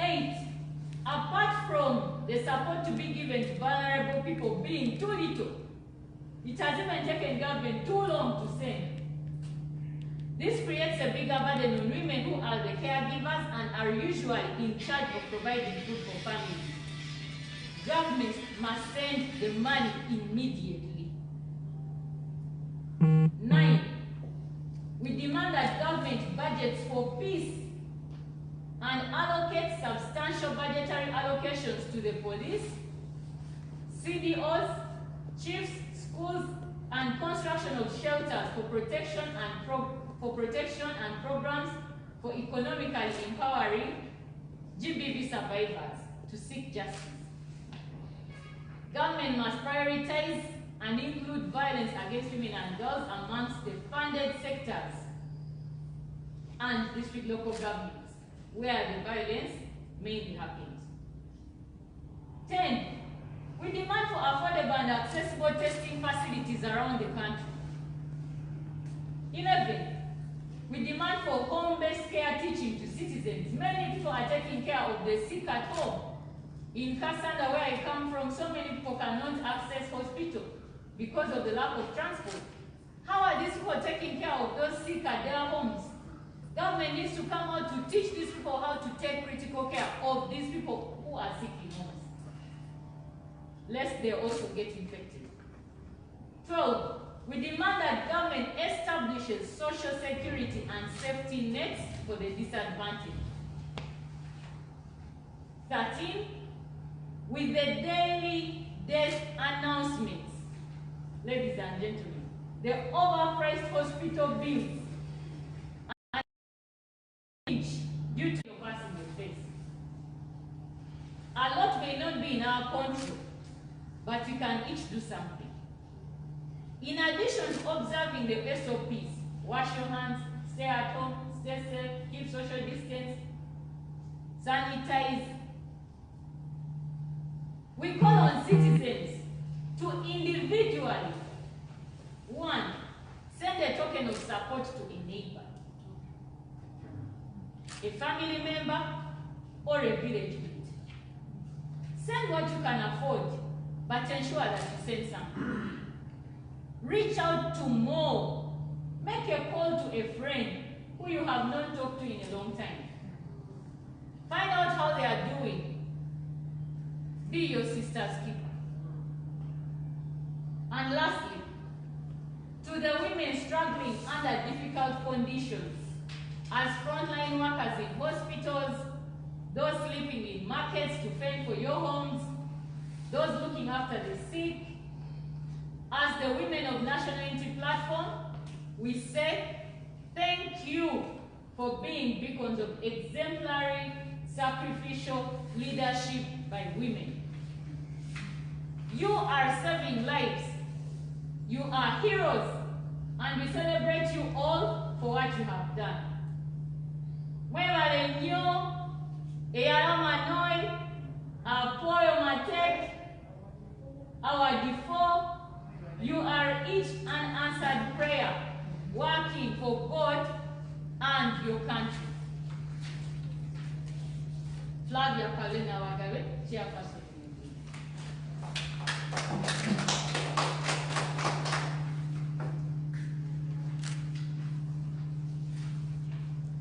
8. Apart from the support to be given to vulnerable people being too little, it has even taken government too long to send. This creates a bigger burden on women who are the caregivers and are usually in charge of providing food for families. Government must send the money immediately. 9. We demand that government budgets for peace and allocate substantial budgetary allocations to the police, CDOs, chiefs, schools, and construction of shelters for protection and programs for economically empowering GBV survivors to seek justice. Government must prioritize and include violence against women and girls amongst the funded sectors and district local governments where the violence mainly happens. 10. We demand for affordable and accessible testing facilities around the country. 11. We demand for home-based care teaching to citizens. Many people are taking care of the sick at home. In Kasanda, where I come from, so many people cannot access hospital because of the lack of transport. How are these people taking care of those sick at their homes? Government needs to come out to teach these people how to take critical care of these people who are sick in homes, lest they also get infected. 12. We demand that government establishes social security and safety nets for the disadvantaged. 13. With the daily death announcements, ladies and gentlemen, the overpriced hospital bills due to your pass in the face. A lot may not be in our control, but we can each do something. In addition to observing the SOPs, wash your hands, stay at home, stay safe, keep social distance, sanitize, we call on citizens to individually, 1, send a token of support to a neighbor, a family member, or a village mate. Send what you can afford, but ensure that you send something. Reach out to more. Make a call to a friend who you have not talked to in a long time. Find out how they are doing. Be your sister's keeper. And lastly, to the women struggling under difficult conditions, as frontline workers in hospitals, those sleeping in markets to fend for your homes, those looking after the sick, as the women of National Unity Platform, we say thank you for being beacons of exemplary, sacrificial leadership by women. You are saving lives. You are heroes, and we celebrate you all for what you have done. Mwebale nnyo, eyalama noi, apoyo matek, our default. You are each an answered prayer, working for God and your country. Flavia Kalena Wagabe, Chairperson.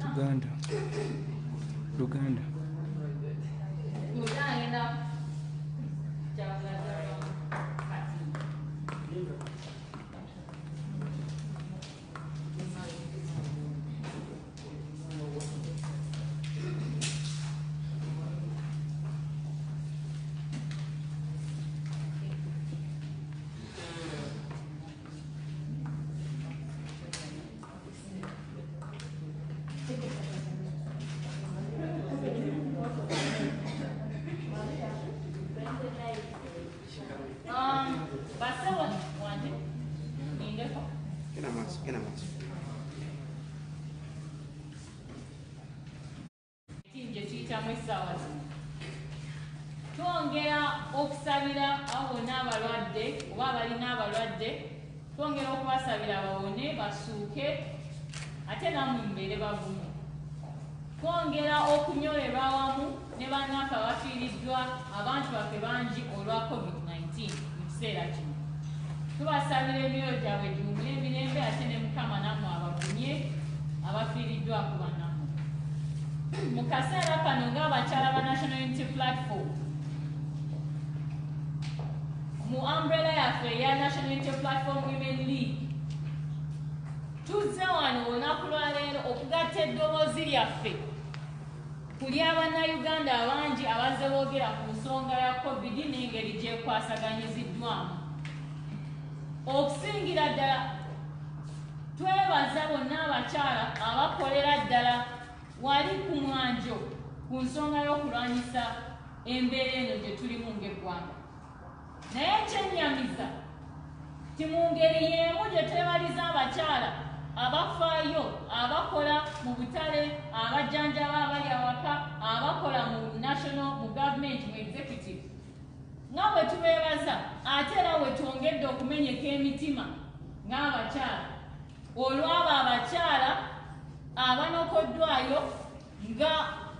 Uganda. Twongera okusabira abona abalwadde oba abalina abalwadde, twongera okubasabira bawone basuuke ate namwe mbeere bavumu. Twongera okunyolera awamu ne tufiiriddwa abantu baffe bangi olwa COVID-19 mu kiseera kino. Tubasabira emyoyo gyabwe giwummule emirembe ate ne Mukama nammwe abagumye abafiiriddwa ku bannammwe. Mu kaseera kano ng'abakyala ba National Unity Platform mu umbrella yaffe eya National Unity Platform Women League tuzze wano olunaku lwaleero okugatta eddoboozi lyaffe kuli Abannayuganda abangi abazze boogera ku nsonga ya COVID n'engeri gy'ekwasaganyiziddwamu. Okusingira ddala twebaza bonna abakyala abakolera ddala wali ku mwanjo ku nsonga y'okulwanyisa embeera eno gye tulimu ng'eggwanga. Naye ekyennyamiza ti mu ngeri y'emu gye twebaliza abakyala abafaayo abakola mu butale, abajjanjaba abali awaka, abakola mu national mu gavumenti mu executive, nga bwe tubeebaza ate era bwe twongedde okumenyeka emitima ng'abakyala olw'abo abakyala abanokoddwayo nga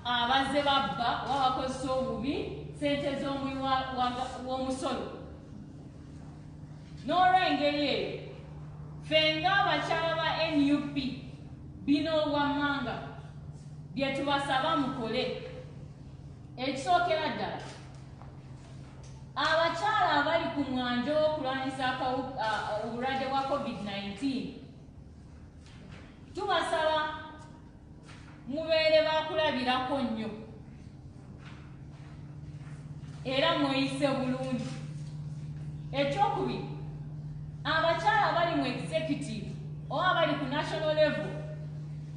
abazze babba oba bakozesa obubi ssente z'omuwi w'omusolo. N'olw'engeri eyo ffe ng'abakyala ba NUP bino olwammanga bye tubasaba mukole. Ekisookera ddala abakyala abali ku mwanjo w'okulwanyisa obulwadde bwa COVID-19 tubasaba mubeere bakulabirako nnyo era mweyise bulungi. Ekyokubiri, abakyala abali mu executive oba abali ku national level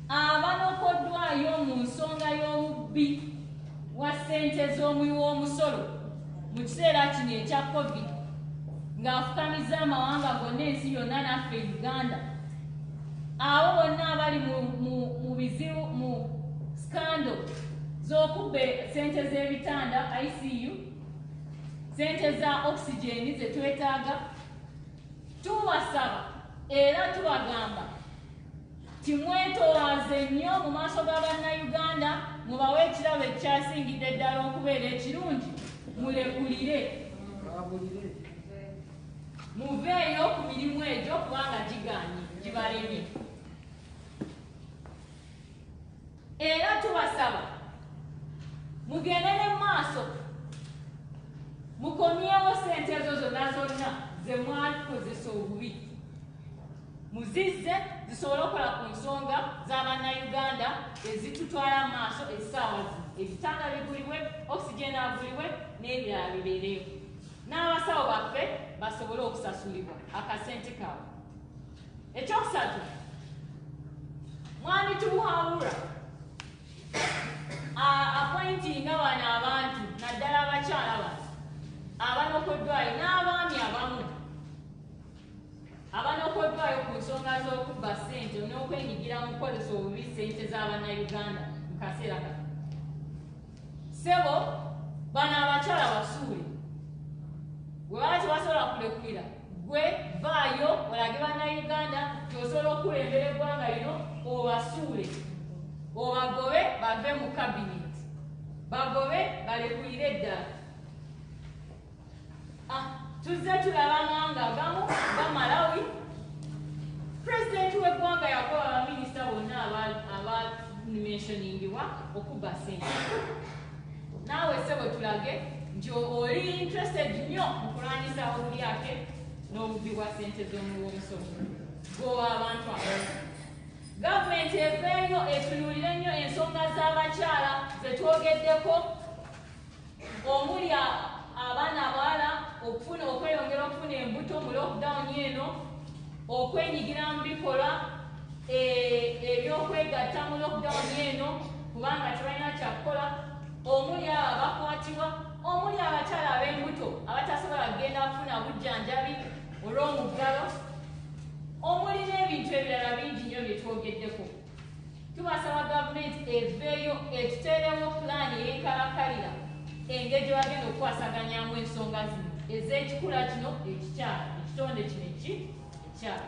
abanokoddwayo mu nsonga y'obubbi wa ssente z'omuwi w'omusolo mu kiseera kino ekya COVID ng'afukamiza amawanga gonna ensi yonna naffe Uganda, abo bonna abali mu bizibu mu scandal z'okubba ssente z'ebitanda ICU, ssente za oxygen ze twetaaga, tubasaba era tubagamba timwetoowaze nnyo mu maaso g'Abannayuganda, mubawe ekirabo ekyasingidde ddala okubeera ekirungi, mulekulire muveeyo ku mirimu egyo kubanga gigaanye gibalemye. Era tubasaba mugende ne maaso mukomyewo ssente ezo zonna ze mwakozesa obubi, muzizze zisobole okukola ku nsonga z'Abannayuganda ezitutwala maaso essaawa zino. Ebitanda bigulibwe, oxygen agulibwe n'ebirala bibeereyo, n'abasawo baffe basobole okusasulibwa akasente kaabwe. Ekyokusatu, mwami tubuhawula appointinga wano abantu naddala abakyala bano abanokoddwayo n'abaami abamu abanokoddwayo ku nsonga z'okubba ssente n'okwenyigira mu kukozesa obubi ssente z'Abannayuganda mu kaseera kano. Ssebo bano abakyala basuule, bwe baba tebasobola kulekulira gwe vaayo olage Bannayuganda tyosobola okukulembera eggwanga lino, obasuule obagobe bave mu cabinet, bagobe balekulire eddala. Tuzze tulaba amawanga agamu ga Malawi, pulezidenti w'eggwanga yakoba abaminisita bonna abamentioningibwa okubba ssente. Naawe ssebo tulage nti oli interested nnyo mu kulwanyisa obulyake n'obubbi bwa ssente z'omuwi w'omusolo g'owa abantu abalala. Gavumenti eveeyo etunuulire nnyo ensonga z'abakyala ze twogeddeko, omuli abaana abawala okweyongera okufuna embuto mu lockdown eno, okwenyigira mu bikolwa ebyokwegatta mu lockdown eno kubanga tebalina kyakukola, omuli abo abakwatibwa, omuli abakyala ab'embuto abatasobola kugenda kufuna bujjanjabi olw'omuggalo, omuli n'ebintu ebirala bingi nnyo bye twogeddeko. Tubasaba gavumenti eveeyo etuteerewo pulaani ey'enkalakalira engeri gye bagenda okukwasaganyamu ensonga zino ez'ekikula kino ekikyala, ekitonde kino ekikyala.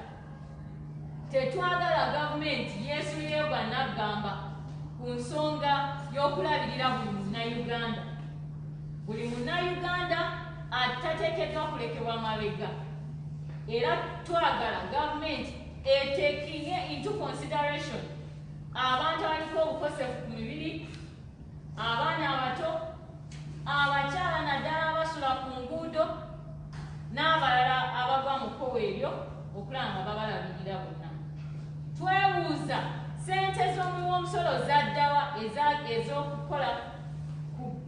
Tetwagala gavumenti yeesulire bannaggamba ku nsonga y'okulabirira buli Munnayuganda. buli munnayuganda atateekeddwa kulekebwa mabega, era twagala gavumenti taking into consideration abantu abaliko obukosefu ku mibiri, abaana abato, abakyala naddala abasula ku nguudo, n'abalala abagwa mu kkowa eryo okulaba nga babalabirira bonna. Twebuuza ssente z'omuwi w'omusolo zaddawa ez'okukola ku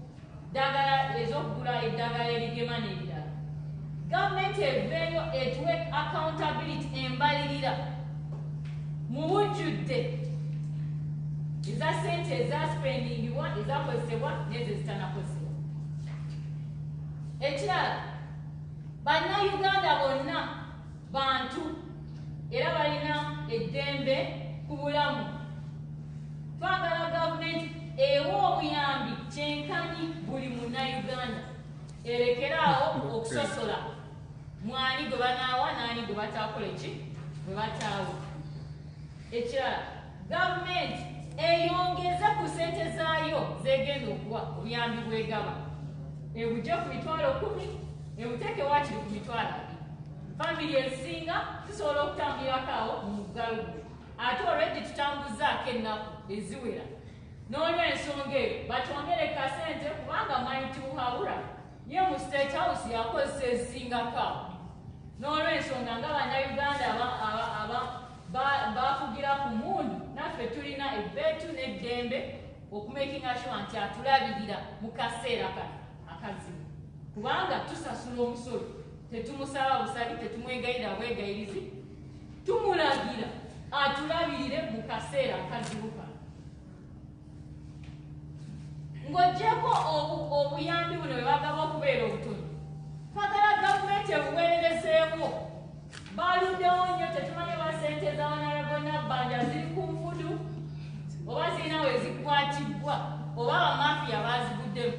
ddagala ez'okugula eddagala erigema n'ebirala. Gavumenti eveeyo etuwe accountability embalirira mu bujjudde eza ssente ezaspendingibwa, ezakozesebwa n'ezo ezitanakozesebwa. Ekirala, bannayuganda bonna bantu era balina eddembe ku bulamu. Twagala gavumenti ewa obuyambi kyenkanyi buli munnayuganda, erekeraawo okusosola mwani gwe banaawa n'ani gwe bataakola eki gwe bataawa. Ekirala, gavumenti eyongeze ku ssente zaayo zegenda okuwa obuyambi bwegaba, ebujje ku mitwalo 10, ebuteeke waakiri ku mitwalo 2. Famiri ezisinga zisobola okutambulirako awo mu muggalo gwe, ate olweddi tutambuzaako ennaku eziwera. N'olw'ensonga eyo batwongere kasente, kubanga Mighty Muhabura ye mu State House yakozesa ezisingako awo. N'olw'ensonga nga bannayuganda bafugira ku mundu, naffe tulina ebbeetu n'eddembe okumakinga sure nti atulabirira mu kaseera kano akazibu, kubanga tusasula omusolo, tetumusaba busabi, tetumwegayirira bwegayirizi, tumulagira atulabirire mu kaseera akazibu kano. Ng'oggyeko obuyambi buno bwe bagaba okubeera obutono, twagala gavumenti ebuweererezeewo. Baluddewo nnyo, tetumanyi oba ssente za Honorable Nabbanja ziri ku nfudu, oba zirina we zikwatibbwa, oba bamafiya baziguddemu.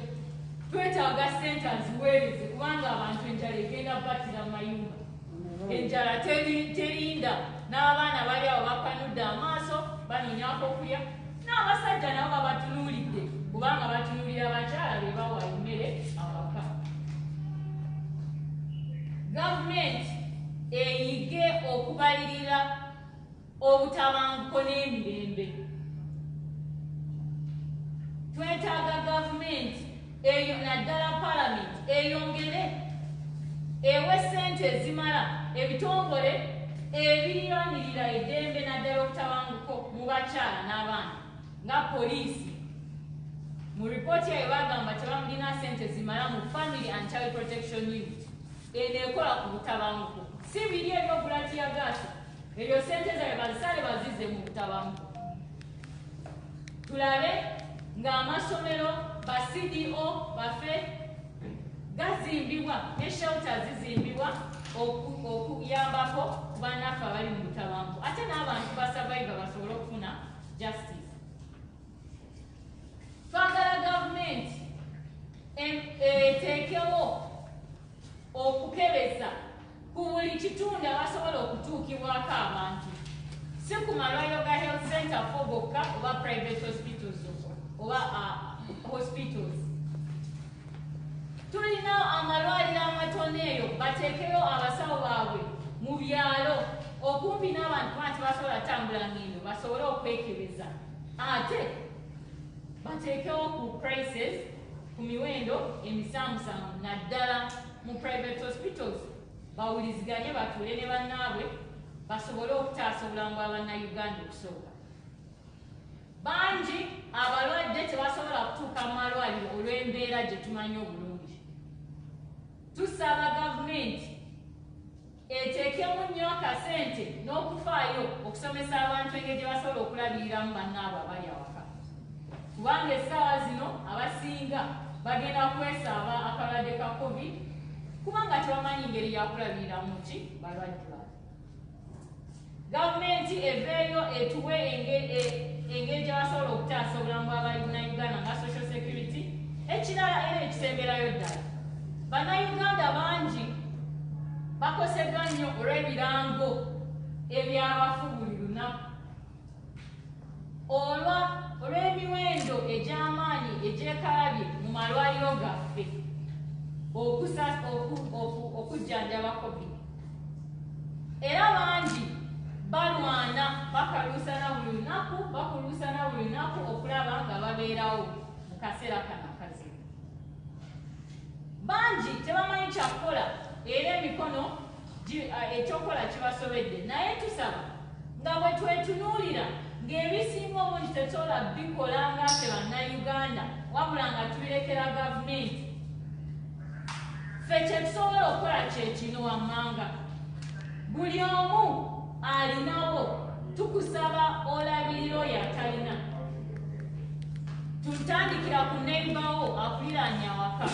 Twetaaga ssente aziweereze, kubanga abantu enjala egenda kubattira mu mayumba. Enjala terinda, n'abaana bali awo bakanudde amaaso banoonyako okulya, n'abasajja nabo babatunuulidde, kubanga batunuulira abakyala be bawa emmere awaka. Gavumenti eyige okubalirira obutabanguko n'emirembe. Twetaaga gavumenti eyo naddala palamenti eyongere ewe ssente ezimala ebitongole ebirwanirira eddembe naddala obutabanguko mu bakyala n'abaana nga poliisi. Mu ripooti yayo bagamba tebamulina ssente zimala mu Family and Child Protection Unit eneekola ku butabanguko. Si biri ebyogula tiyagaasi, ebyo ssente zaabwe bazisale bazizze mu butabanguko. Tulabe ng'amasomero ba CDO baffe gazimbibwa ne shelter zizimbibwa okuyambako ku bannaffe abali mu butabanguko, ate n'abantu ba survivor basobole okufuna justice. Twagala gavumenti eteekewo okukebeza ku buli kitundu abasobola okutuukibwako abantu, si ku malwaliro ga health center fo bokka oba private hospitals oba hospitals. Tulina amalwaliro amatono eyo bateekeyo abasawo baabwe mu byalo okumpi n'abantu banti basobola tambula ngendo basobole okwekebeza, ate bateekewo ku prices, ku miwendo emisamusamu naddala mu private hospitals, bawuliziganye batuule ne bannaabwe basobole okutaasa obulamu bwa bannayuganda okusooka. Bangi abalwadde tebasobola kutuuka mu malwaliro olw'embeera gye tumanyi obulungi. Tusaba gavumenti eteekemu nnyo akasente n'okufaayo okusomesa abantu engeri gye basobola okulabiriramu bannaabwe abali awaka, kubanga essaawa zino abasinga bagenda kwesaaba akalwadde ka COVID kubanga tebamanyi ngeri yakulabiriramu ki balwadde baabwe. Gavumenti eveeyo etuwe engeri gye basobola okutaasa obulamu bw'Abannayuganda nga social security. Ekirala era ekisemberayo ddala, bannayuganda bangi bakoseddwa nnyo olw'ebirango ebyabafu buli lunaku olw'emiwendo egy'amaanyi egyekalabye mu malwaliro gaffe. okujjanjaba COVID. Era bangi balwana bakalusana buli lunaku okulaba nga babeerawo mu kaseera kano akazibu. Bangi tebamanyi kyakukola era emikono ekyokukola kibasobedde, naye tusaba nga bwe twetunuulira ng'ebisinga obungi tetwola bikola nga ffe bannayuganda wabula nga tubirekera gavumenti. Ffe kyetusobola okukola kye kino wammanga, buli omu alinawo tukusaba olabirira oyo atalina. Tutandikira ku neighbour akuliraanya awaka,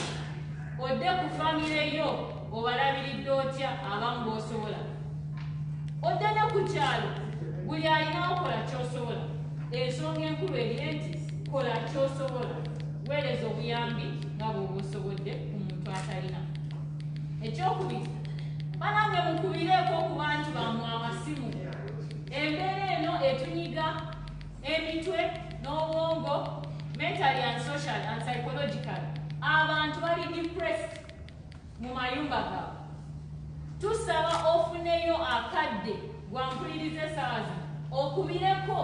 odde ku famire yo obalabiridde otya abamu b'osobola, odde ne ku kyalo buli alinawo kola ky'osobola. Ensonga enkulu eri nti kola ky'osobola, weereza obuyambi nga bw'oba osobodde ku muntu atalina. Ekyokubiri, banange mukubireeko ku bantu bammwe amasimu. Embeera eno etunyiga emitwe n'obwongo, mentally and social and psychological. Abantu bali depressed mu mayumba gaabwe. Tusaba ofuneyo akadde gwampuliriza essaawa zino, okubireko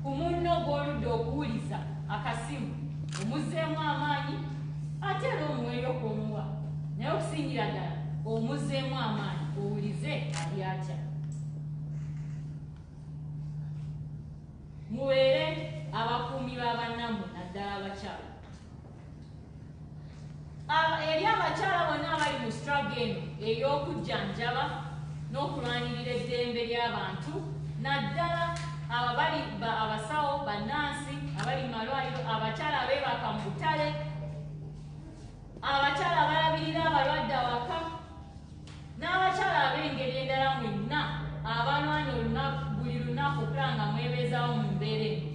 ku munno gw'oludde okuwuliza akasimu, omuzzeemu amaanyi ate era omuweeyo kw'omuwa, naye okusingira ddala omuzzeemu amaanyi owulize ali atya. Mubeere abakuumi b'abannammwe naddala abakyala. Eri abakyala bonna abali mu struggle eno ey'okujjanjaba n'okulwanirira eddembe ly'abantu, naddala abali abasawo, bannansi abali mu malwaliro, abakyala abeebaka mu butale, abakyala abalabirira abalwadde awaka, n'abakyala ab'engeri endala mwenna abalwana buli lunaku okulaba nga mwebeezaawo mu mbeera eno.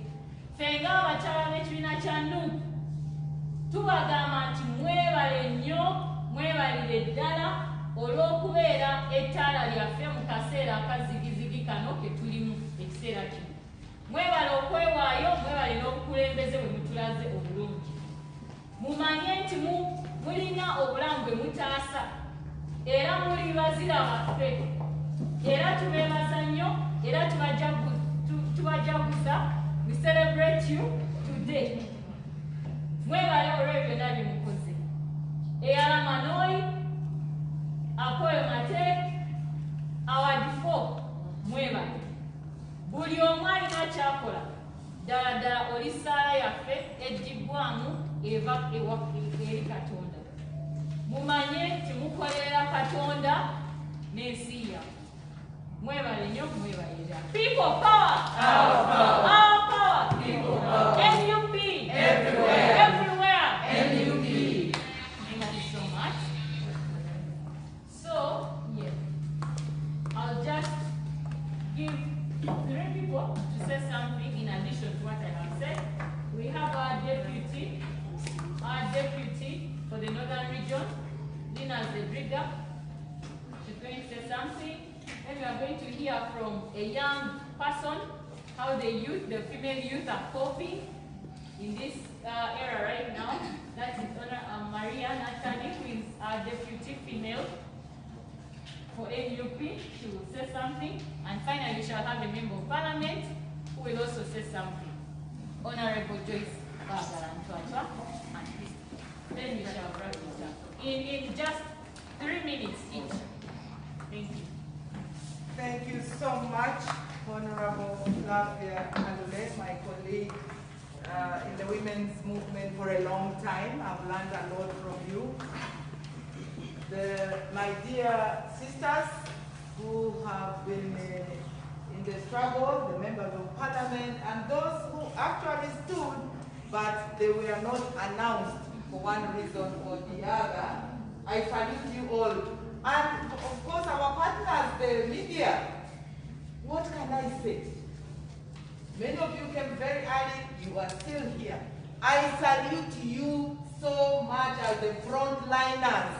Ffe ng'abakyala b'ekibiina kya NUP tubagamba nti mwebale nnyo, mwebalire ddala olw'okubeera ettaala lyaffe mu kaseera akazigizigi kano ke tulimu ekiseera kino. Mwebale okwewaayo, mwebale n'obukulembeze bwe mutulaze obulungi. Mumanye nti mulina obulamu bwe mutaasa era muli bazira baffe, era tubeebaza nnyo era tubajaguza. We celebrate you today. Mwebale olw'ebyo byonna bye mukoze. Eyala Manoi, Apoyo Mate, awadifo mwebale. Buli omu alina kyakola, ddala ddala oli ssaala yaffe eggibwamu eva eri Katonda. Mumanye nti mukolerera Katonda n'ensi yaffe. Mwebale nnyo, mwebale ddala. People power! Our power! Our power! People power! NUP! Everywhere! Everywhere! NUP! Thank you so much. So, yeah. I'll just give 3 people to say something in addition to what I have said. We have our deputy for the northern region, Lina Zedriga. She's going to say something. Then we are going to hear from a young person, how the female youth are coping in this era right now. That is Maria Natani, who is our deputy female for NUP. She will say something. And finally, we shall have a member of parliament who will also say something. Honorable Joyce Bagarantuatwa and Christy. Then we shall wrap it up in just 3 minutes each. Thank you. Thank you so much, Honorable Flavia Alule, my colleague in the women's movement for a long time. I've learned a lot from you. My dear sisters who have been in the struggle, the members of parliament, and those who actually stood, but they were not announced for one reason or the other. I salute you all. And of course, our partners, the media. What can I say? Many of you came very early, you are still here. I salute you so much as the frontliners.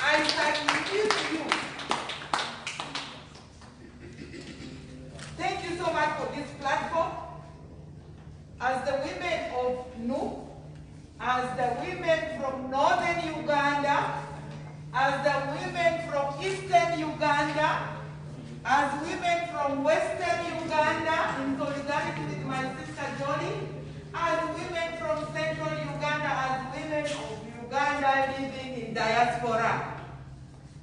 I salute you. Thank you so much for this platform. As the women of NUP, as the women from northern Uganda, as the women from eastern Uganda, as women from western Uganda, in solidarity with my sister Johnny, as women from central Uganda, as women of Uganda living in diaspora.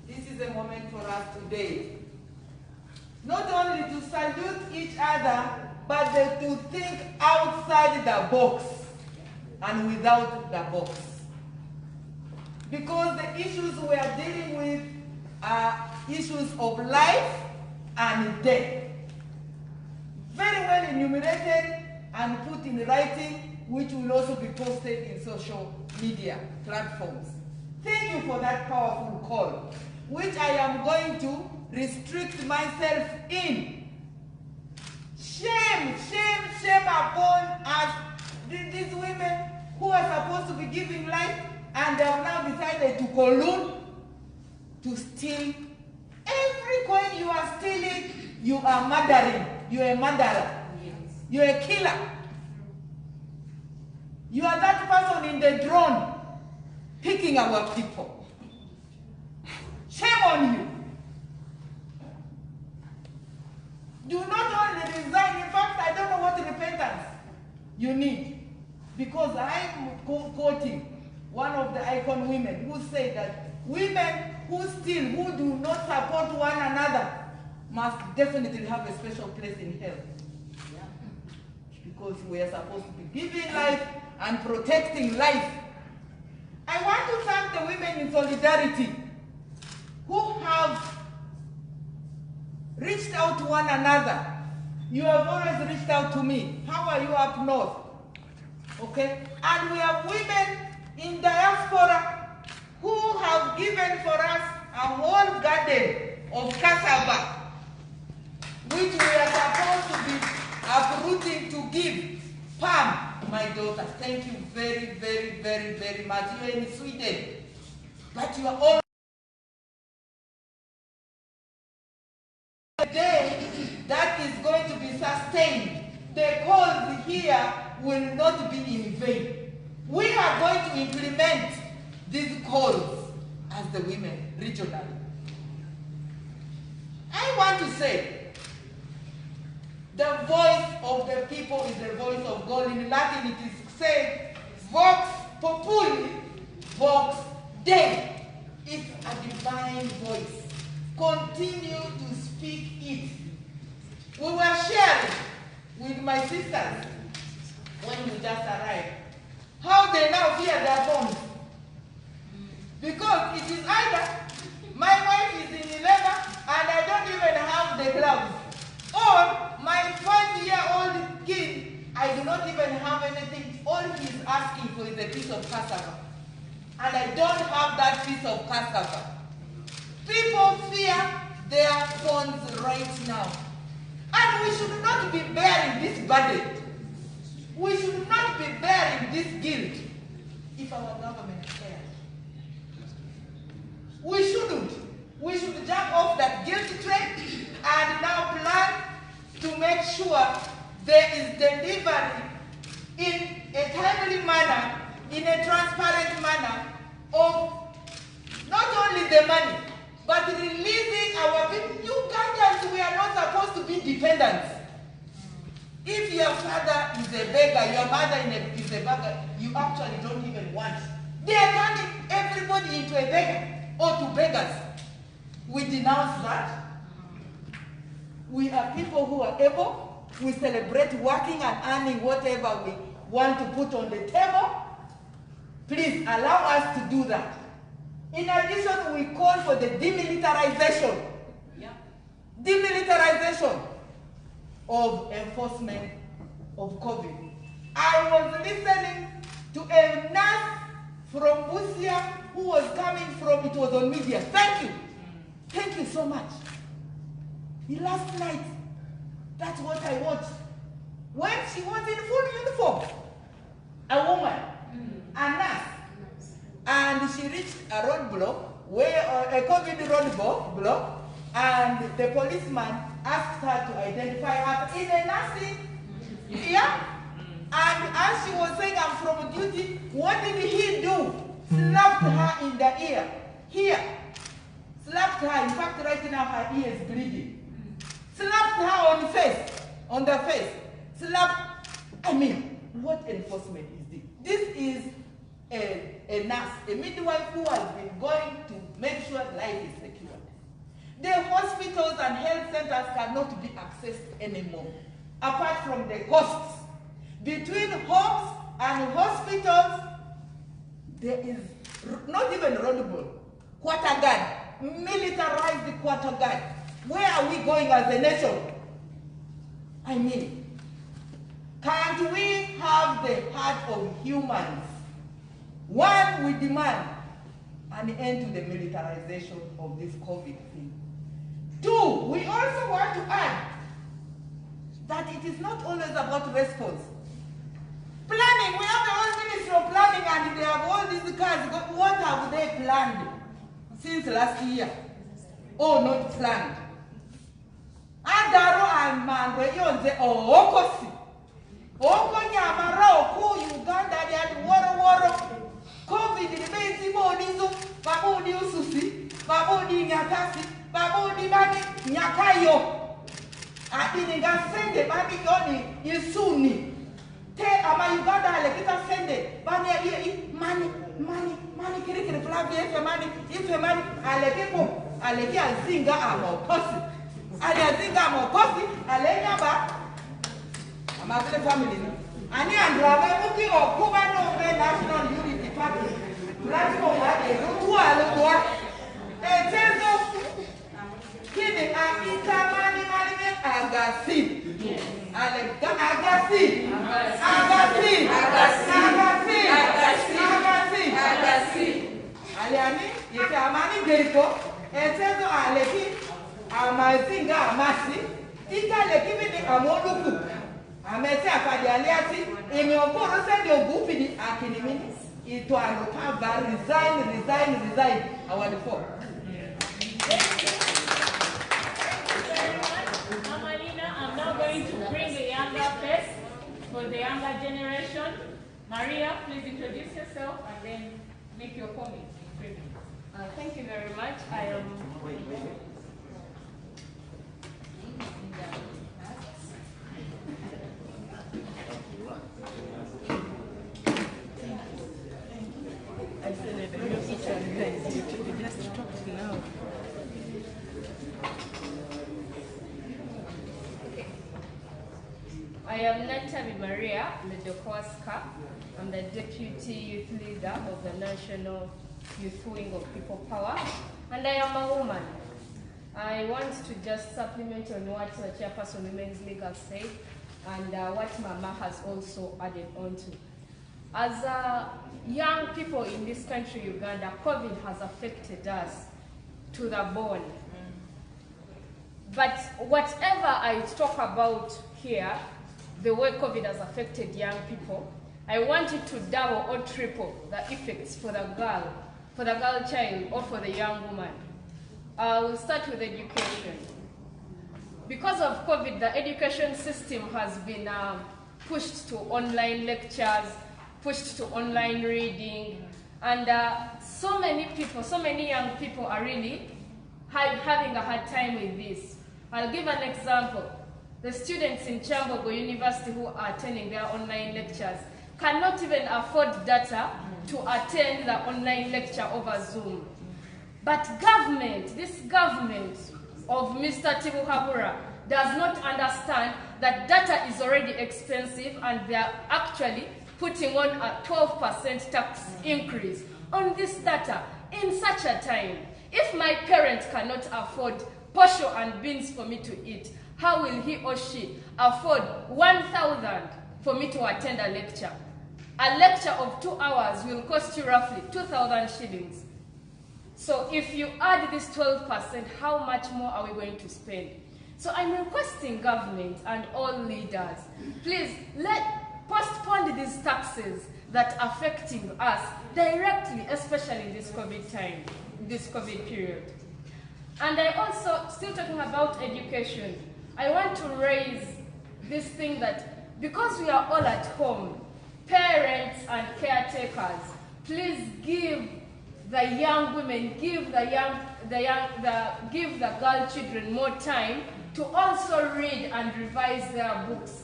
This is a moment for us today. Not only to salute each other, but to think outside the box and without the box. Because the issues we are dealing with are issues of life and death. Very well enumerated and put in writing, which will also be posted in social media platforms. Thank you for that powerful call, which I am going to restrict myself in. Shame, shame, shame upon us, these women who are supposed to be giving life, and they have now decided to collude to steal. Every coin you are stealing, you are murdering. You are a murderer. Yes. You are a killer. You are that person in the drone picking our people. Shame on you. Do not only resign. In fact, I don't know what repentance you need. Because I'm quoting one of the icon women who said that women who steal, who do not support one another, must definitely have a special place in hell. Yeah. Because we are supposed to be giving life and protecting life. I want to thank the women in solidarity who have reached out to one another. You have always reached out to me. How are you up north? Okay? And we have women in diaspora who have given for us a whole garden of cassava, which we are supposed to be uprooting to give. Pam, my daughter, thank you very, very, very, very much. You are in Sweden, but you are all the day that is going to be sustained. The calls here will not be in vain. We are going to implement these calls as the women regionally. I want to say, the voice of the people is the voice of God. In Latin it is said, Vox Populi, Vox Dei. It's a divine voice. Continue to speak it. We were sharing with my sisters when we just arrived how they now fear their phones. Because it is either my wife is in labor and I don't even have the gloves, or my 5-year-old kid, I do not even have anything. All he is asking for is a piece of cassava. And I don't have that piece of cassava. People fear their phones right now. And we should not be bearing this burden. We should not be bearing this guilt if our government cares. We shouldn't. We should jump off that guilt train and now plan to make sure there is delivery in a timely manner, in a transparent manner of not only the money, but releasing our people. Ugandans, we are not supposed to be dependents. If your father is a beggar, your mother is a beggar, you actually don't even want. They are turning everybody into a beggar or to beggars. We denounce that. We are people who are able. We celebrate working and earning whatever we want to put on the table. Please allow us to do that. In addition, we call for the demilitarization. Yeah. Demilitarization of enforcement of COVID. I was listening to a nurse from Busia who was coming from, it was on media. Thank you. Thank you so much. Last night, that's what I watched. When she was in full uniform, a woman, a nurse, and she reached a roadblock, a COVID roadblock, and the policeman asked her to identify her in a nursing, yeah? And as she was saying, I'm from duty, what did he do? Slapped her in the ear. Here. Slapped her. In fact, right now her ear is bleeding. Slapped her on the face. Slapped. I mean, what enforcement is this? This is a nurse, a midwife who has been going to make sure life is secure. The hospitals and health centers cannot be accessed anymore, apart from the costs. Between homes and hospitals, there is not even roadblock, quarter guard, militarized quarter guard. Where are we going as a nation? I mean, can't we have the heart of humans? One, we demand an end to the militarization of this COVID thing. Two, we also want to add that it is not always about response. Planning, we have the whole Ministry of Planning and they have all these cars. What have they planned since last year? Oh, not planned. Adaro and Mangwe Yonze Okosi. Oko Nyamara Oku Uganda and Woro. COVID remains Monizo, Babodi Ususi, Babodi Nyakasi, Babodi Bani Nyakayo. Adiniga sende Bani Yoni Yusuni. Te ama Uganda Alekita sende Bani money kirikiri flavi ife money Alekipo Aleki Azinga Amokosi. Aliazinga Amokosi Alenyaba Amavile family. Ani Andrave Muki or Kubano National Unity Party. Platform Kini Akitamani Agasi. Aliani, if Amani Geriko, Etezo Aleki, Amazinga Amasi, Ita Lekibini Amoduku. Amete Afadi Aliasi, in your photo send your goofy Akinimini, it was resign, our default. Amalina, I'm now going to bring the younger face for the younger generation. Maria, please introduce yourself and then make your comments in 3 minutes. Thank you very much. I am. I am Nantabi Maria Ledokoska. I'm the Deputy Youth Leader of the National Youth Wing of People Power, and I am a woman. I want to just supplement on what the Chairperson Women's League has said and what Mama has also added on to. As young people in this country, Uganda, COVID has affected us to the bone. But whatever I talk about here, the way COVID has affected young people, I want it to double or triple the effects for the girl child or for the young woman. We'll start with education. Because of COVID, the education system has been pushed to online lectures, pushed to online reading, and so many young people are really having a hard time with this. I'll give an example. The students in Chambogo University who are attending their online lectures cannot even afford data to attend the online lecture over Zoom. But this government of Mr. Tibu Habura does not understand that data is already expensive and they are actually putting on a 12% tax increase on this data in such a time. If my parent cannot afford posho and beans for me to eat, how will he or she afford 1,000 for me to attend a lecture? A lecture of 2 hours will cost you roughly 2,000 shillings. So if you add this 12%, how much more are we going to spend? So I'm requesting government and all leaders, please postpone these taxes that are affecting us directly, especially in this COVID time, this COVID period. And I also, still talking about education, I want to raise this thing that because we are all at home, parents and caregivers, caretakers, please give the young women, give the girl children more time to also read and revise their books.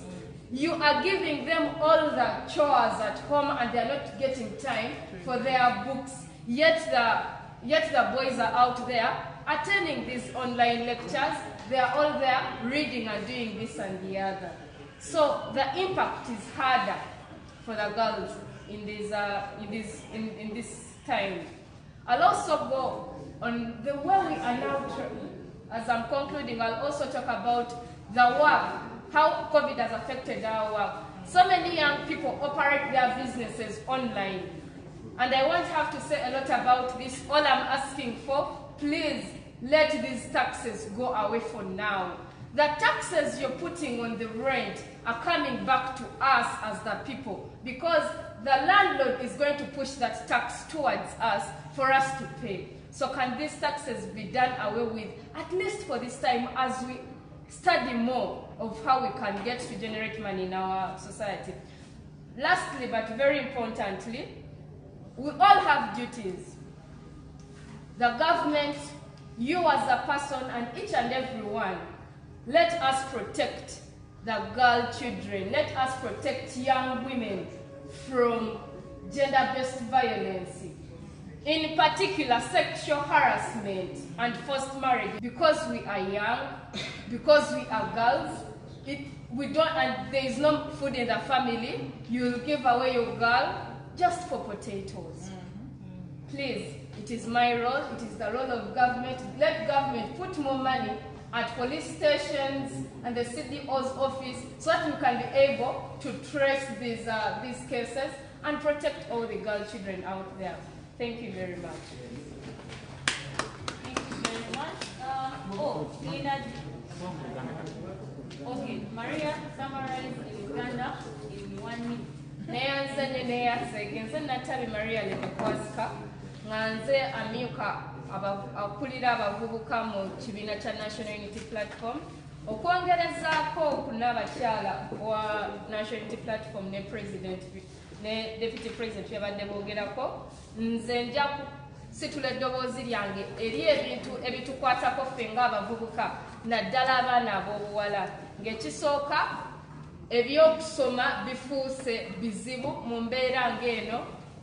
You are giving them all the chores at home and they are not getting time for their books. Yet the boys are out there attending these online lectures. They are all there reading and doing this and the other. So the impact is harder for the girls in this time. I'll also go on the way we are now, as I'm concluding, I'll also talk about the work, how COVID has affected our work. So many young people operate their businesses online. And I won't have to say a lot about this. All I'm asking for, please let these taxes go away for now. The taxes you're putting on the rent are coming back to us as the people, because the landlord is going to push that tax towards us for us to pay. So can these taxes be done away with, at least for this time, as we study more of how we can get to generate money in our society? Lastly, but very importantly, we all have duties. The government, you as a person, and each and every one, let us protect the girl children. Let us protect young women from gender-based violence. In particular, sexual harassment and forced marriage. Because we are young, because we are girls, and there is no food in the family, you'll give away your girl just for potatoes. Please, it is my role, it is the role of government. Let government put more money at police stations and the CDO's office so that we can be able to trace these cases and protect all the girl children out there. Thank you very much. Thank you very much. Okay, Maria, summarize in Uganda in 1 minute. Nze Natalie Maria Lemekwasika, nganze amyuka akulira abavubuka mu kibiina kya National Unity Platform. Okwongerezaako kunnabakyala wa National Unity Platform ne President ne Deputy President yabadde boogerako, nze nja situla eddoboozi lyange eri ebintu ebitukwatako ffe ng'abavubuka naddala abaana ab'obuwala. Ng'ekisooka, ebyokusoma bifuuse bizibu mu mbeera ng'eno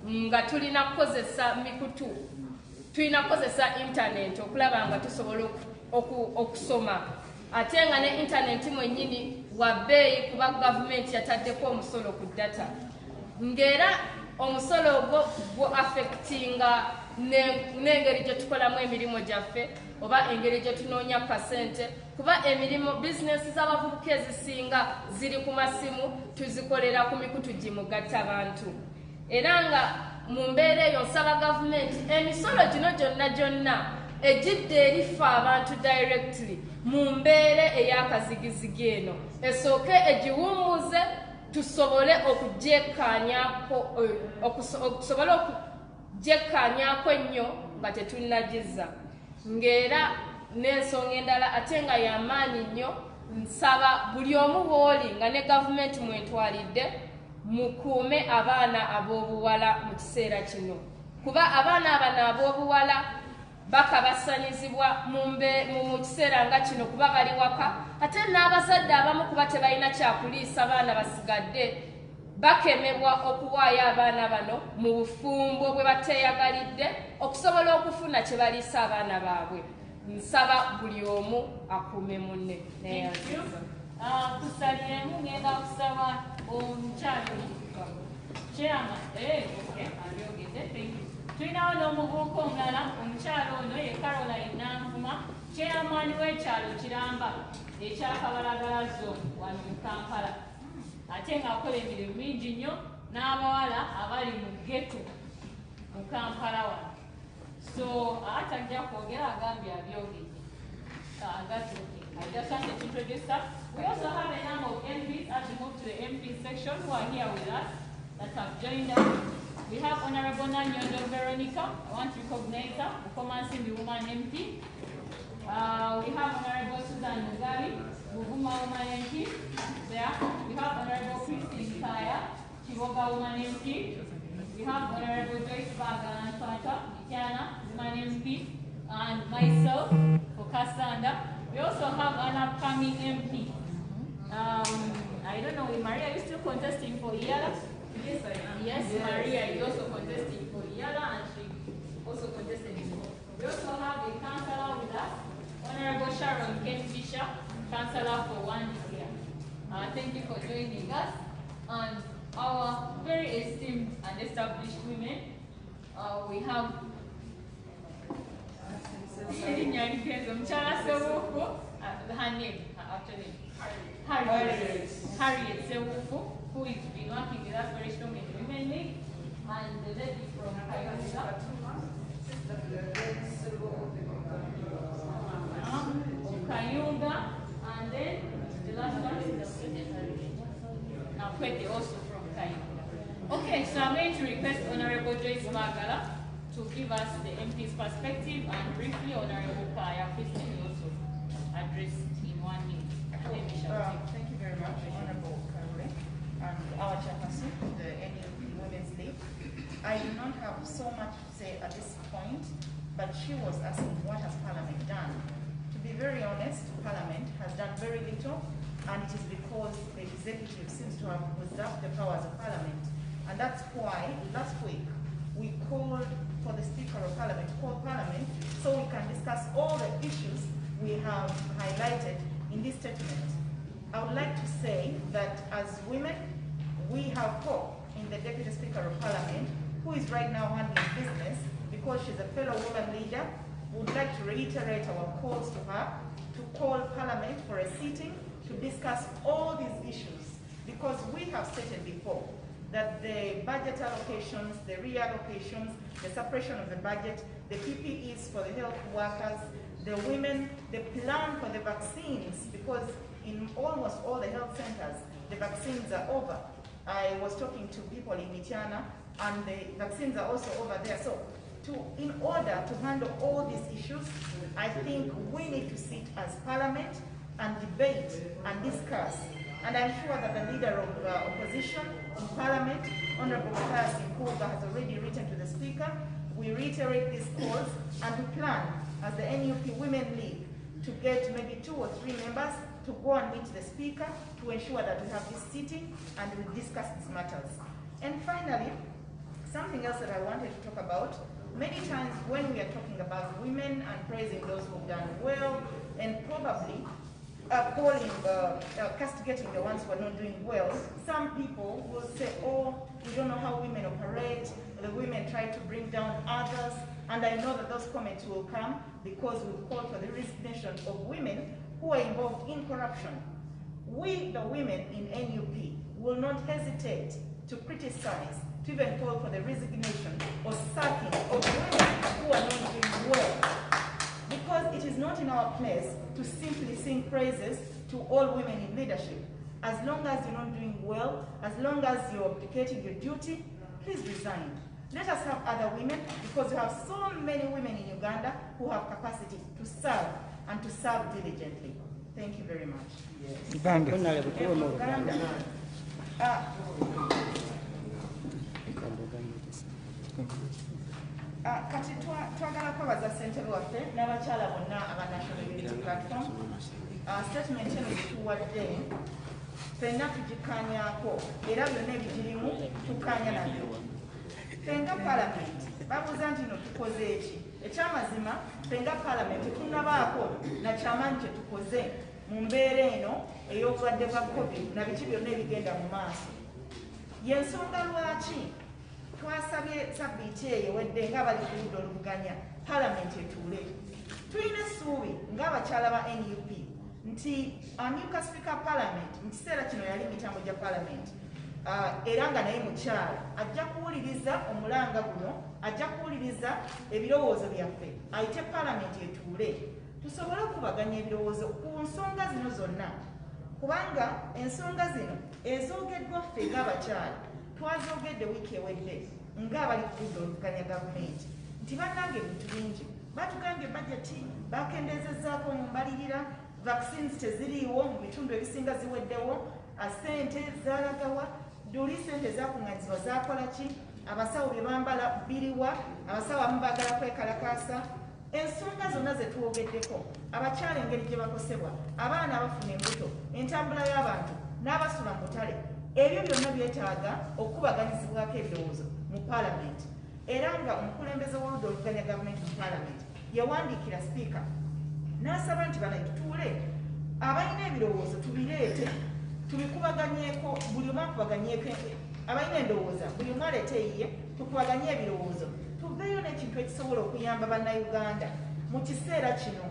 nga tulina kukozesa mikutu, tulina kukozesa internet okulaba nga tusobola okusoma. Ate nga ne internet mwennyini wa bbeeyi kuba gavumenti yataddeko omusolo ku data. Ng'era omusolo ogwo gwo affectinga n'engeri gye tukolamu emirimu gyaffe oba engeri gye tunoonya kasente, kuba emirimu bizinesi z'abavubuka ezisinga ziri ku masimu, tuzikolera ku mikutu gimugatta abantu. Era nga mu mbeera eyo nsaba gavumenti emisolo gino gyonna ejidde erifa abantu directly mu mbeera ey'akazigizigi eno, esooke egiwummuze tusobole okugyekkaanyaako ennyo nga tetunnagiza. Ng'era n'ensonga endala ate nga y'amaanyi nnyo, nsaba buli omu bw'oli nga ne gavumenti mwentwalidde mukuume abaana ab'obuwala mu kiseera kino, kuba abaana bano ab'obuwala bakabasanyizibwa mu kiseera nga kino kuba bali waka, ate n'abazadde abamu kuba tebalina kyakuliisa baana basigadde, bakemebwa okuwaayo abaana bano mu bufumbo bwe bateeyagalidde okusobola okufuna kye baliisa abaana baabwe. Nsaba buli omu akuume munne. Kusaliremu ngenda kusaba omukyalo chairman. Abyogedde. Thank you. Tulinawo n'omuvubuka omulala, omukyalo ono ye Caroline Nanvuma, chairman w'ekyalo Kiramba ekyakabalagala zone wano mu Kampala. Ate ng'akola emirimu mingi nnyo n'abawala abali mu ghetto mu Kampala wano. So atajja kwogera agambye abyogedde. That's okay. I just wanted to introduce that. We also have a number of MPs as we move to the MP section who are here with us that have joined us. We have Honorable Nanyondo Veronica. I want to recognize her, the Komansi Woman MP. We have Honorable Susan Mugabi, Buvuma Woman MP. There. We have Honorable Christine Kaya, Chiboga Woman MP. We We have Honorable Joyce Baga and Fanta, Mityana, Ziman MP, and myself for Kasanda. We also have an upcoming MP. I don't know, Maria, are you still contesting for Yala? Yes, I am. Yes, Maria is also contesting for Yala, and she also contested before. We also have a councillor with us, Honorable Sharon Kent Fisher, councillor for 1 year. Thank you for joining us. And our very esteemed and established women, we have her name, Harriet Sewufu, who has been working with us very strong in the Women League, and the lady from Kayunga, and then the last one is now Kwete, also from Kayunga. Okay, so I'm going to request Honorable Joyce Magala to give us the MP's perspective, and briefly Honorable Kaya Christine will also address in 1 minute. Thank you very much, Honorable Karole, and our chairperson of the NUP Women's League. I do not have so much to say at this point, but she was asking what has Parliament done. To be very honest, Parliament has done very little, and it is because the executive seems to have usurped the powers of Parliament. And that's why last week we called for the Speaker of Parliament to call Parliament so we can discuss all the issues we have highlighted in this statement. I would like to say that as women, we have hope in the Deputy Speaker of Parliament, who is right now handling business because she's a fellow woman leader. We would like to reiterate our calls to her to call Parliament for a sitting to discuss all these issues, because we have stated before that the budget allocations, the reallocations, the suppression of the budget, the PPEs for the health workers, the women, the plan for the vaccines, because in almost all the health centers, the vaccines are over. I was talking to people in Mityana, and the vaccines are also over there. So in order to handle all these issues, I think we need to sit as Parliament and debate and discuss. And I'm sure that the leader of opposition in Parliament, Honorable Matthias Nkuba, has already written to the Speaker. We reiterate these calls, and we plan as the NUP Women League to get maybe 2 or 3 members to go and meet the Speaker to ensure that we have this sitting and we discuss these matters. And finally, something else that I wanted to talk about. Many times when we are talking about women and praising those who've done well, and probably castigating the ones who are not doing well, some people will say, oh, we don't know how women operate, the women try to bring down others, and I know that those comments will come because we've called for the resignation of women who are involved in corruption. We, the women in NUP, will not hesitate to criticize, to even call for the resignation or sacking of women who are not doing well. Because it is not in our place to simply sing praises to all women in leadership. As long as you're not doing well, as long as you're abdicating your duty, please resign. Let us have other women, because you have so many women in Uganda who have capacity to serve and to serve diligently. Thank you very much. Kati twagala kwabaza ssentebe waffe n'abakyala bonna aba National Unity Platform. Statement eno gyetuwadde ffenna tugikkaanyaako era byonna ebigirimu tukkaanya nabyo. Fenga Parliament babuuza nti no tukoze eki? Ekyamazima fenga Parliament tetunnabaako na kyamaanyi kye tukoze mu mbeera eno ey'obulwadde bwa COVID na biki byonna ebigenda mu maaso. Y'ensonga lwaki twasabye sabbiiti eyo ewedde ng'abali ku ludda oluvuganya Parliament etuule. Tulina essuubi ng'abakyala ba NUP nti amyuka Speaker Parliament mu kiseera kino yali mitambo gya Parliament, era nga naye mukyala ajja kuwuliriza omulanga guno, ajja kuwuliriza ebirowoozo byaffe, ayite Parliament etuule tusobole okubaganya ebirowoozo ku nsonga zino zonna, kubanga ensonga zino ezoogeddwa ffe ng'abakyala twazoogedde wiiki ewedde ng'abali ku ludda oluvuganya gavumenti nti bannange ebintu bingi batugambye bajeti bakendeezezzaako mu mbalirira, vaccines teziriiwo mu bitundu ebisinga ziweddewo, sente zaalagawa, duli sente zakuŋŋanyizibwa zaakola ki? abasawo bye bambala biriwa, abasawo abamu baagala kwekalakaasa. Ensonga zonna ze twogeddeko, abakyala engeri gye bakosebwa, abaana abafuna embuto, entambula y'abantu n'abasula mu butale, ebyo byonna byetaaga okukubaganyizibwako ebirowoozo mu paalamenti. Era nga omukulembeze w'oludda oluvuganya gavumenti mu paalamenti yawandiikira sipiika n'asaba nti bano tutuule, abalina ebirowoozo tubireete, tubikubaganyeeko, buli omu akubaganyeeko, abalina endowooza buli omu aleete eyiye, tukubaganye ebirowoozo, tuveeyo n'ekintu ekisobola okuyamba bannayuganda mu kiseera kino.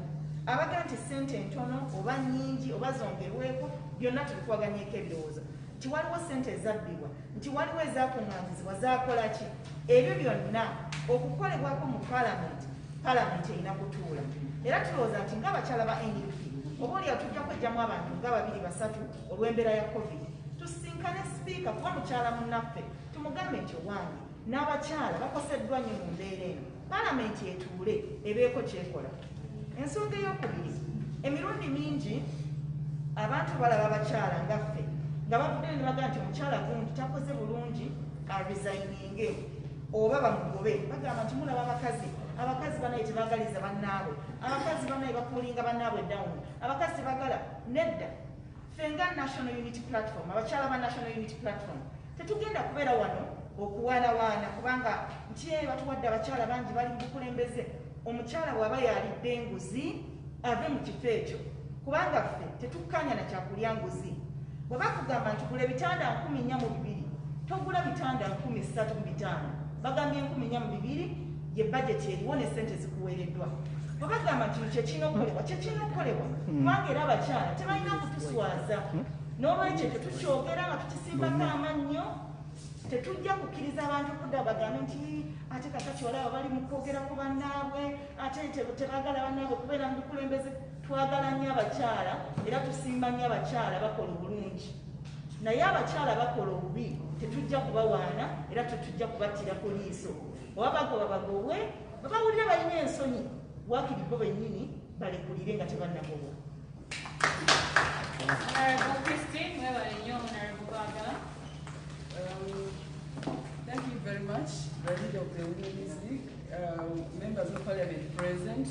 Abaga nti ssente entono oba nnyingi oba zongerweko, byonna tubikubaganyeeko ebirowoozo. Nti waliwo ssente ezabbibwa, nti waliwo ezaakuŋŋaanyizibwa zaakola ki? Ebyo byonna okukolebwako mu paalamenti erina kutuula. Era tulowooza nti ng'abakyala ba NUP oba olyawo tujja kwejjamu abantu nga 2-3 olw'embeera ya COVID, tusisinkane sipiika kuba mukyala munnaffe, tumugambe nti owange n'abakyala bakoseddwa nnyo mu mbeera eno, paalamenti etuule ebeeko kyekola. Ensonga ey'okubiri, emirundi mingi abantu balaba abakyala ngaffe nga bavudde ne bagaa nti omukyala gundi takoze bulungi arizayininge oba bamugobe, bagamba nti mulaba abakazi banaye tebaagaliza bannaabwe, abakazi banaye bakuulinga bannaabwe down, abakazi tebagala. Nedda, ffe nga National Unity Platform, abakyala ba National Unity Platform, tetugenda kubeera wano okuwaanawaana kubanga nti batuwadde abakyala bangi bali mu bukulembeze. Omukyala bw'aba yalidde enguzi ave mu kifo ekyo, kubanga ffe tetukkanya na kyakulya nguzi. Bwe bakugamba nti gula ebitanda 442, togula bitanda 3,500, bagambye 442 ye budget eriwo ne ssente zikuweereddwa. Bwe bagamba nti kyekirina okukolebwa, kyekirina okukolebwa, kubanga era abakyala tebalina kutuswaza. N'olwekyo tetukyogera nga tukisimbako amannyo, tetujja kukkiriza abantu okudda bagambe nti ate kakati olaba bali mu kwogera ku bannaabwe, ate tebagala bannaabwe kubeera mu bukulembeze. Twagala nnyo abakyala era tusimba nnyo abakyala bakola obulungi, naye abakyala bakola obubi tetujja kubawaana era tetujja kubattira ku liiso. Oba bagoba bagobwe, bwe bawulira balina ensonyi waakiri bo bennyini balekulire nga tebannagobwa. Honorable Christine, mwebale nnyo Honorable Bagala. Thank you very much, the leader of the Women's League, members of Parliament present,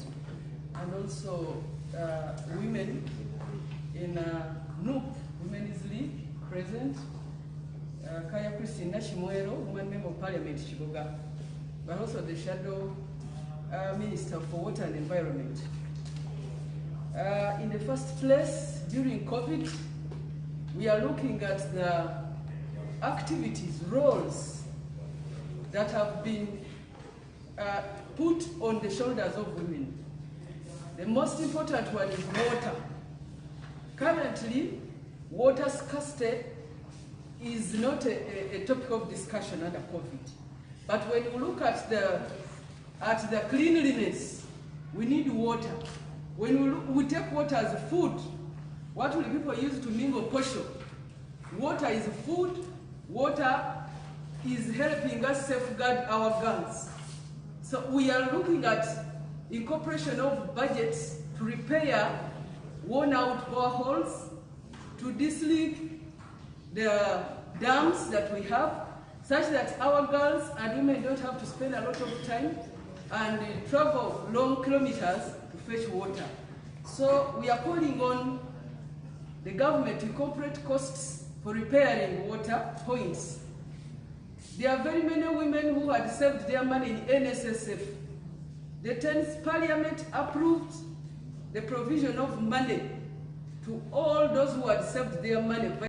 and also women in NUP Women's League present, Kaya Christine Nashimwero, woman member of Parliament Chiboga, but also the shadow Minister for Water and Environment. In the first place, during COVID, we are looking at the activities, roles that have been put on the shoulders of women. The most important one is water. Currently, water scarcity is not a topic of discussion under COVID. But when you look at the cleanliness, we need water. When we take water as food, what will people use to mingle posho? Water is food. Water is helping us safeguard our guns. So we are looking at incorporation of budgets to repair worn-out boreholes, to deslink the dams that we have, such that our girls and women don't have to spend a lot of time and travel long kilometers to fetch water. So we are calling on the government to incorporate costs for repairing water points. There are very many women who had saved their money in NSSF. The 10th Parliament approved the provision of money to all those who had saved their money.